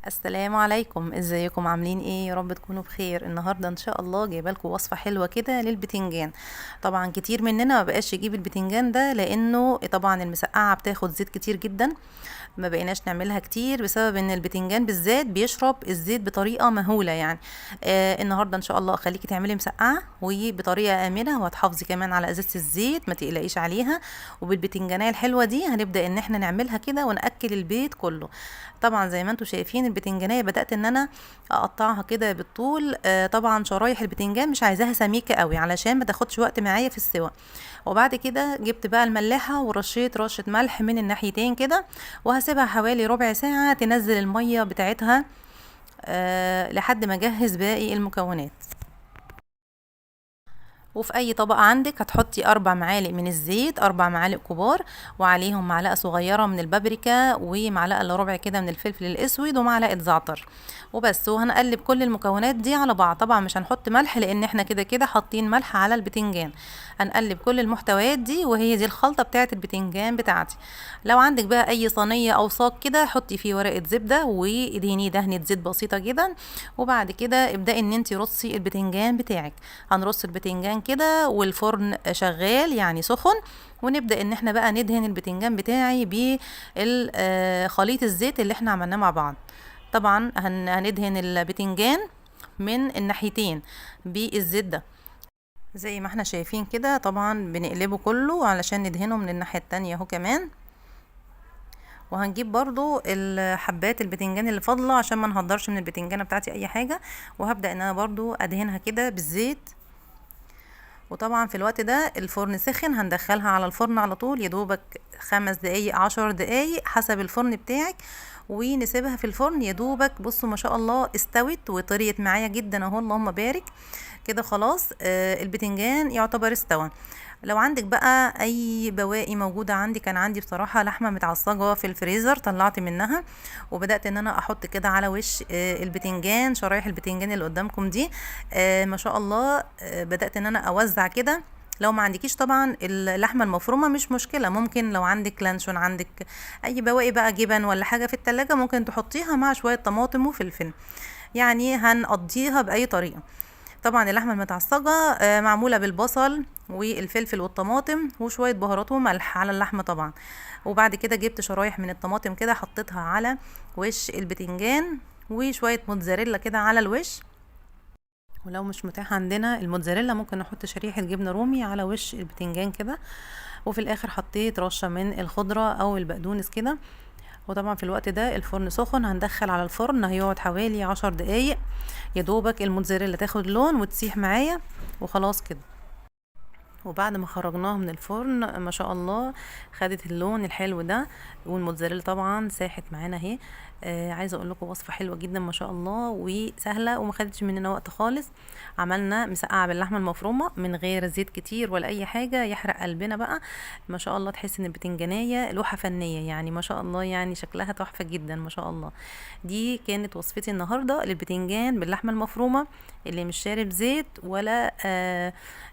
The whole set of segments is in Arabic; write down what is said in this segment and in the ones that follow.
السلام عليكم، ازيكم؟ عاملين ايه؟ يا رب تكونوا بخير. النهارده ان شاء الله جايبه لكم وصفه حلوه كده للبتنجان. طبعا كتير مننا ما بقاش يجيب البتنجان ده لانه طبعا المسقعه بتاخد زيت كتير جدا. ما بقيناش نعملها كتير بسبب ان البتنجان بالذات بيشرب الزيت بطريقه مهوله يعني. النهارده ان شاء الله اخليكي تعملي مسقعه وبطريقه امنه، وهتحافظي كمان على ازازه الزيت، ما تقلقيش عليها. وبالبتنجانيه الحلوه دي هنبدا ان احنا نعملها كده وناكل البيت كله. طبعا زي ما انتم شايفين البتنجانيه بدات ان انا اقطعها كده بالطول. طبعا شرايح البتنجان مش عايزاها سميكه قوي علشان ما تاخدش وقت معايا في السوا. وبعد كده جبت بقى الملاحه ورشيت رشه ملح من الناحيتين كده، وهسيبها حوالي ربع ساعه تنزل الميه بتاعتها لحد ما اجهز باقي المكونات. وفي اي طبق عندك هتحطي 4 معالق من الزيت، 4 معالق كبار، وعليهم معلقه صغيره من البابريكا ومعلقه الا ربع كده من الفلفل الاسود ومعلقه زعتر وبس. وهنقلب كل المكونات دي على بعض. طبعا مش هنحط ملح لان احنا كده كده حاطين ملح على البتنجان. هنقلب كل المحتويات دي وهي دي الخلطه بتاعه البتنجان بتاعتي. لو عندك بقى اي صينيه او صاج كده حطي فيه ورقه زبده وادهنيه دهنه زيت بسيطه جدا. وبعد كده ابداي ان انت رصي البتنجان بتاعك. هنرص البتنجان كده والفرن شغال يعني سخن، ونبدا ان احنا بقى ندهن البتنجان بتاعي بخليط الزيت اللي احنا عملناه مع بعض. طبعا هندهن البتنجان من الناحيتين بالزيت ده زي ما احنا شايفين كده. طبعا بنقلبه كله علشان ندهنه من الناحية التانية اهو كمان. وهنجيب برضو الحبات البتنجان اللي فاضله عشان ما نهدرش من البتنجانه بتاعتي اي حاجه، وهبدا ان انا برضو ادهنها كده بالزيت. وطبعا في الوقت ده الفرن سخن، هندخلها على الفرن على طول يدوبك 5 دقايق 10 دقايق حسب الفرن بتاعك، ونسيبها في الفرن يدوبك. بصوا ما شاء الله استوت وطريت معايا جدا اهو، اللهم بارك. كده خلاص البتنجان يعتبر استوى. لو عندك بقى اي بواقي موجوده عندي، كان عندي بصراحه لحمه متعصجه في الفريزر طلعت منها، وبدات ان انا احط كده على وش البتنجان شرايح البتنجان اللي قدامكم دي. ما شاء الله بدات ان انا اوزع كده. لو ما عندكيش طبعا اللحمه المفرومه مش مشكله، ممكن لو عندك لانشون، عندك اي بواقي بقى جبن ولا حاجه في التلاجة ممكن تحطيها مع شويه طماطم وفلفل، يعني هنقضيها باي طريقه. طبعا اللحمه المتعصجه معموله بالبصل والفلفل والطماطم وشويه بهارات وملح على اللحمه طبعا. وبعد كده جبت شرايح من الطماطم كده حطيتها على وش البتنجان، وشويه موتزاريلا كده على الوش. ولو مش متاح عندنا الموتزاريلا ممكن نحط شريحه جبنه رومي على وش البتنجان كده. وفي الاخر حطيت رشه من الخضره او البقدونس كده. وطبعا في الوقت ده الفرن سخن، هندخل على الفرن هيقعد حوالي 10 دقايق يدوبك الموتزاريلا تاخد لون وتسيح معايا وخلاص كده. وبعد ما خرجناها من الفرن ما شاء الله خدت اللون الحلو ده، والموتزاريلا طبعا ساحت معانا اهي. عايزه اقول لكم وصفه حلوه جدا ما شاء الله وسهله وما خدتش مننا وقت خالص. عملنا مسقعه باللحمه المفرومه من غير زيت كتير ولا اي حاجه يحرق قلبنا بقى. ما شاء الله تحس ان البتنجانيه لوحه فنيه يعني، ما شاء الله يعني شكلها تحفه جدا ما شاء الله. دي كانت وصفتي النهارده للبتنجان باللحمه المفرومه اللي مش شارب زيت ولا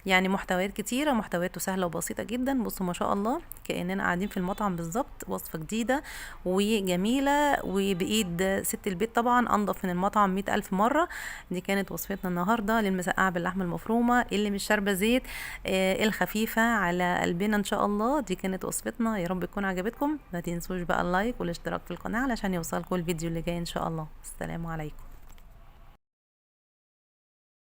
يعني محتويات كتيره، محتوياته سهله وبسيطه جدا. بصوا ما شاء الله كاننا قاعدين في المطعم بالظبط. وصفه جديده وجميله وبايد ست البيت طبعا انضف من المطعم 100,000 مره. دي كانت وصفتنا النهارده للمسقعه باللحمه المفرومه اللي مش شاربه زيت، الخفيفه على قلبنا ان شاء الله. دي كانت وصفتنا، يا رب تكون عجبتكم. ما تنسوش بقى اللايك والاشتراك في القناه علشان يوصلكم الفيديو اللي جاي ان شاء الله. السلام عليكم.